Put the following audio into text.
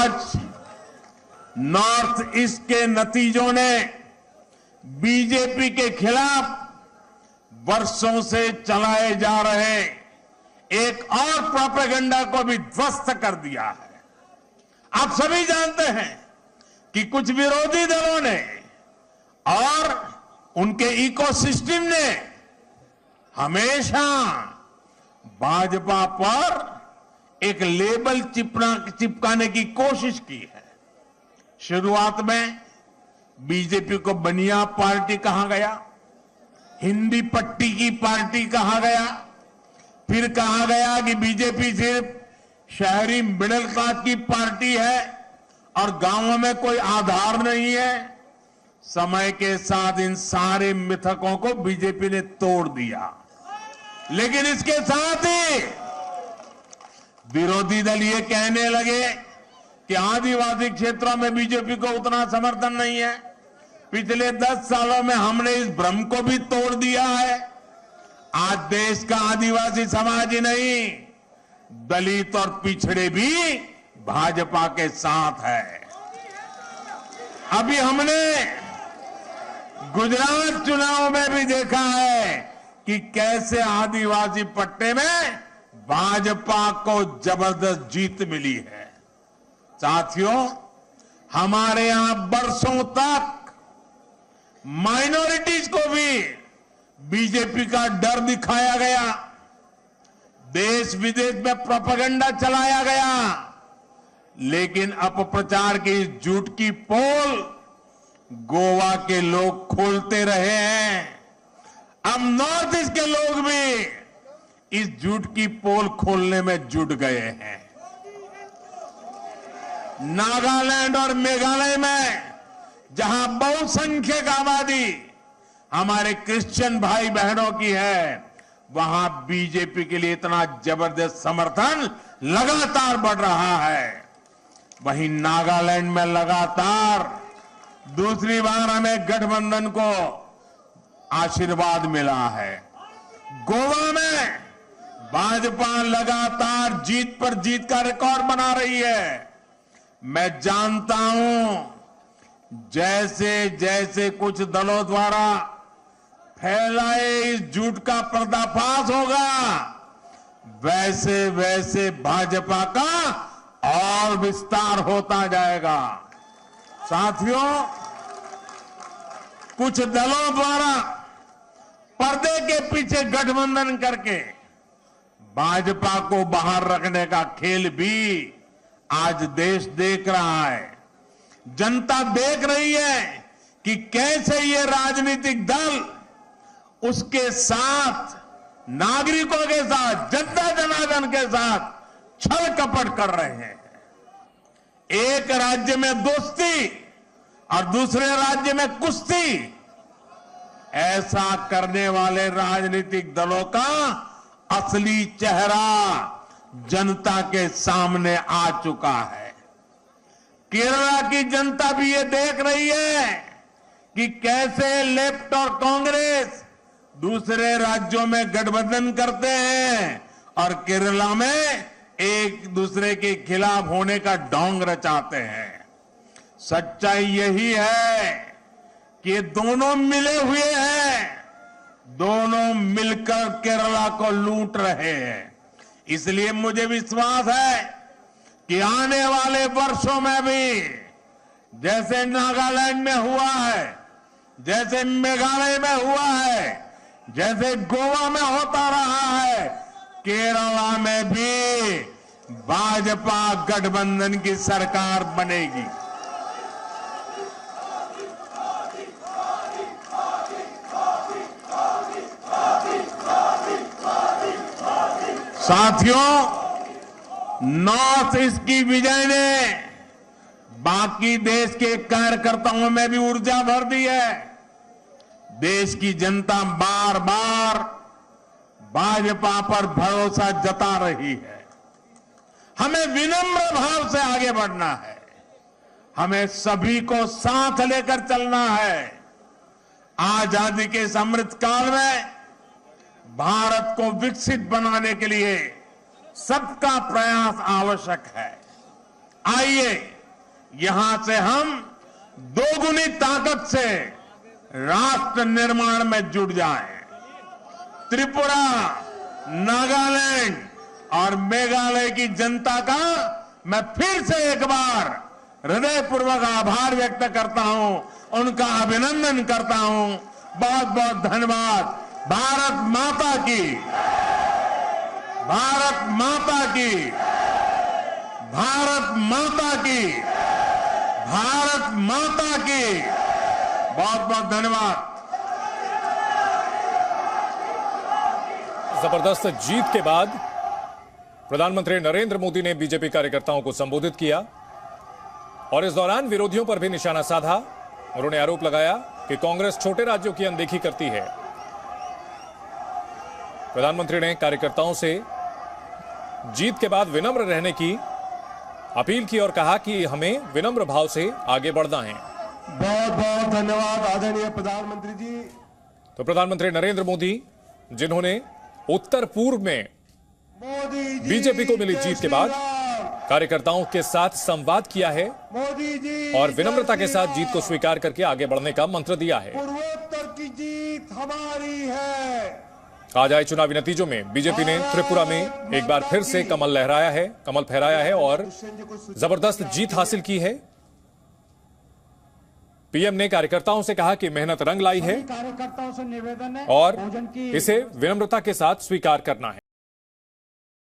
आज north east के नतीजों ने बीजेपी के खिलाफ वर्षों से चलाए जा रहे एक और प्रोपेगेंडा को भी ध्वस्त कर दिया है। आप सभी जानते हैं कि कुछ विरोधी दलों ने और उनके इकोसिस्टम ने हमेशा भाजपा पर एक लेबल चिपकाने की कोशिश की है। शुरुआत में बीजेपी को बनिया पार्टी कहा गया, हिंदी पट्टी की पार्टी कहा गया, फिर कहा गया कि बीजेपी सिर्फ शहरी मिडिल क्लास की पार्टी है और गांवों में कोई आधार नहीं है। समय के साथ इन सारे मिथकों को बीजेपी ने तोड़ दिया, लेकिन इसके साथ ही विरोधी दल ये कहने लगे कि आदिवासी क्षेत्रों में बीजेपी को उतना समर्थन नहीं है। पिछले 10 सालों में हमने इस भ्रम को भी तोड़ दिया है। आज देश का आदिवासी समाज ही नहीं, दलित और पिछड़े भी भाजपा के साथ है। अभी हमने गुजरात चुनाव में भी देखा है कि कैसे आदिवासी पट्टे में भाजपा को जबरदस्त जीत मिली है। साथियों, हमारे यहां बरसों तक माइनॉरिटीज को भी बीजेपी का डर दिखाया गया, देश विदेश में प्रोपेगेंडा चलाया गया, लेकिन अपप्रचार की इस झूठ की पोल गोवा के लोग खोलते रहे हैं। अब नॉर्थ ईस्ट के लोग भी इस झूठ की पोल खोलने में जुट गए हैं। नागालैंड और मेघालय में जहां बहुसंख्यक आबादी हमारे क्रिश्चियन भाई बहनों की है, वहां बीजेपी के लिए इतना जबरदस्त समर्थन लगातार बढ़ रहा है। वहीं नागालैंड में लगातार दूसरी बार हमें गठबंधन को आशीर्वाद मिला है। गोवा में भाजपा लगातार जीत पर जीत का रिकॉर्ड बना रही है। मैं जानता हूं जैसे जैसे कुछ दलों द्वारा फैलाए इस झूठ का पर्दाफाश होगा, वैसे वैसे भाजपा का और विस्तार होता जाएगा। साथियों, कुछ दलों द्वारा पर्दे के पीछे गठबंधन करके भाजपा को बाहर रखने का खेल भी आज देश देख रहा है। जनता देख रही है कि कैसे ये राजनीतिक दल उसके साथ, नागरिकों के साथ, जनता जनार्दन के साथ छल कपट कर रहे हैं। एक राज्य में दोस्ती और दूसरे राज्य में कुश्ती, ऐसा करने वाले राजनीतिक दलों का असली चेहरा जनता के सामने आ चुका है। केरला की जनता भी ये देख रही है कि कैसे लेफ्ट और कांग्रेस दूसरे राज्यों में गठबंधन करते हैं और केरला में एक दूसरे के खिलाफ होने का ढोंग रचाते हैं। सच्चाई यही है कि दोनों मिले हुए हैं, दोनों मिलकर केरला को लूट रहे हैं। इसलिए मुझे विश्वास है कि आने वाले वर्षों में भी जैसे नागालैंड में हुआ है, जैसे मेघालय में हुआ है, जैसे गोवा में होता रहा है, केरला में भी भाजपा गठबंधन की सरकार बनेगी। साथियों, नॉर्थ ईस्ट की विजय ने बाकी देश के कार्यकर्ताओं में भी ऊर्जा भर दी है। देश की जनता बार बार भाजपा पर भरोसा जता रही है। हमें विनम्र भाव से आगे बढ़ना है, हमें सभी को साथ लेकर चलना है। आजादी के इस अमृत काल में भारत को विकसित बनाने के लिए सबका प्रयास आवश्यक है। आइए यहां से हम दोगुनी ताकत से राष्ट्र निर्माण में जुट जाएं। त्रिपुरा, नागालैंड और मेघालय की जनता का मैं फिर से एक बार हृदयपूर्वक आभार व्यक्त करता हूं, उनका अभिनंदन करता हूं। बहुत बहुत धन्यवाद। भारत माता की, भारत माता की, भारत माता की, भारत माता की। बहुत बहुत धन्यवाद। जबरदस्त जीत के बाद प्रधानमंत्री नरेंद्र मोदी ने बीजेपी कार्यकर्ताओं को संबोधित किया और इस दौरान विरोधियों पर भी निशाना साधा। उन्होंने आरोप लगाया कि कांग्रेस छोटे राज्यों की अनदेखी करती है। प्रधानमंत्री ने कार्यकर्ताओं से जीत के बाद विनम्र रहने की अपील की और कहा कि हमें विनम्र भाव से आगे बढ़ना है। बहुत बहुत धन्यवाद आदरणीय प्रधानमंत्री जी। तो प्रधानमंत्री नरेंद्र मोदी, जिन्होंने उत्तर पूर्व में बीजेपी को मिली जीत के बाद कार्यकर्ताओं के साथ संवाद किया है मोदी जी और विनम्रता के साथ जीत को स्वीकार करके आगे बढ़ने का मंत्र दिया है। पूर्वोत्तर की जीत हमारी है। आज आए चुनावी नतीजों में बीजेपी ने त्रिपुरा में एक बार फिर से कमल लहराया है, कमल फहराया है और जबरदस्त जीत हासिल की है। पीएम ने कार्यकर्ताओं से कहा कि मेहनत रंग लाई है कार्यकर्ताओं से निवेदन है और इसे विनम्रता के साथ स्वीकार करना है।